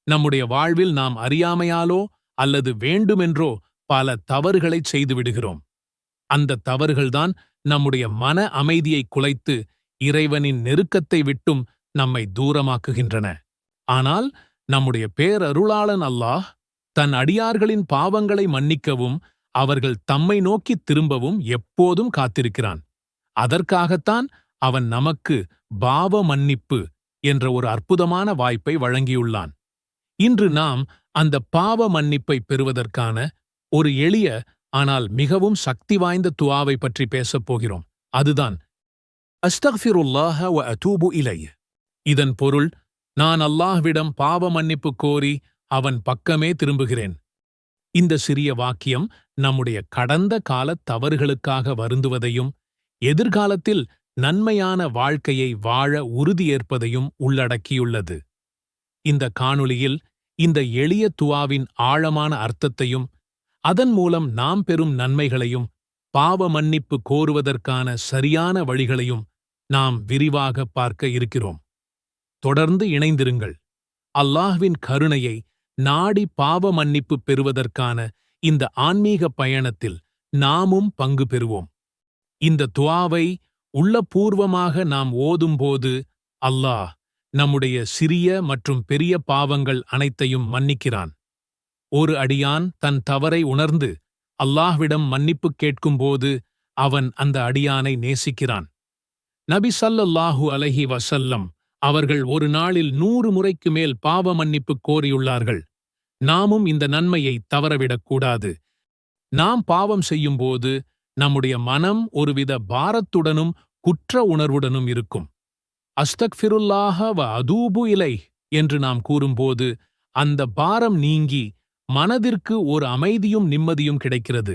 நம்முடைய வாழ்வில் நாம் அறியாமையாலோ அல்லது வேண்டுமென்றோ பல தவறுகளைச் செய்துவிடுகிறோம். அந்த தவறுகள்தான் நம்முடைய மன அமைதியை குலைத்து இறைவனின் நெருக்கத்தை விட்டும் நம்மை தூரமாக்குகின்றன. ஆனால் நம்முடைய பேரருளாளன் அல்லாஹ் தன் அடியார்களின் பாவங்களை மன்னிக்கவும் அவர்கள் தம்மை நோக்கித் திரும்பவும் எப்போதும் காத்திருக்கிறான். அதற்காகத்தான் அவன் நமக்கு பாவ மன்னிப்பு என்ற ஒரு அற்புதமான வாய்ப்பை வழங்கியுள்ளான். இன்று நாம் அந்த பாவ மன்னிப்பை பெறுவதற்கான ஒரு எளிய ஆனால் மிகவும் சக்தி வாய்ந்த துஆவை பற்றி பேசப் போகிறோம். அதுதான் அஸ்தக்ஃபிருல்லாஹ வ அதூபு இலைஹ். இதன் பொருள், நான் அல்லாஹ்விடம் பாவ மன்னிப்பு கோரி அவன் பக்கமே திரும்புகிறேன். இந்த சிறிய வாக்கியம் நம்முடைய கடந்த கால தவறுகளுக்காக வருந்துவதையும் எதிர்காலத்தில் நன்மையான வாழ்க்கையை வாழ உறுதியேற்பதையும் உள்ளடக்கியுள்ளது. இந்த காணொளியில் இந்த எளிய துஆவின் ஆழமான அர்த்தத்தையும் அதன் மூலம் நாம் பெறும் நன்மைகளையும் பாவ மன்னிப்பு கோருவதற்கான சரியான வழிகளையும் நாம் விரிவாக பார்க்க இருக்கிறோம். தொடர்ந்து இணைந்திருங்கள். அல்லாஹ்வின் கருணையை நாடி பாவ மன்னிப்பு பெறுவதற்கான இந்த ஆன்மீக பயணத்தில் நாமும் பங்கு பெறுவோம். இந்த துஆவை உள்ளபூர்வமாக நாம் ஓதும்போது அல்லாஹ் நம்முடைய சிறிய மற்றும் பெரிய பாவங்கள் அனைத்தையும் மன்னிக்கிறான். ஒரு அடியான் தன் தவறை உணர்ந்து அல்லாஹ்விடம் மன்னிப்பு கேட்கும்போது அவன் அந்த அடியானை நேசிக்கிறான். நபி ஸல்லல்லாஹு அலைஹி வஸல்லம் அவர்கள் ஒரு நாளில் 100 முறைக்கு மேல் பாவ மன்னிப்பு கோரியுள்ளார்கள். நாமும் இந்த நன்மையை தவறவிடக்கூடாது. நாம் பாவம் செய்யும்போது நம்முடைய மனம் ஒருவித பாரத்துடனும் குற்ற உணர்வுடனும் இருக்கும். அஸ்தக்ஃபிருல்லாஹ வ அதூபு இலைஹ் என்று நாம் கூறும்போது அந்த பாரம் நீங்கி மனதிற்கு ஒரு அமைதியும் நிம்மதியும் கிடைக்கிறது.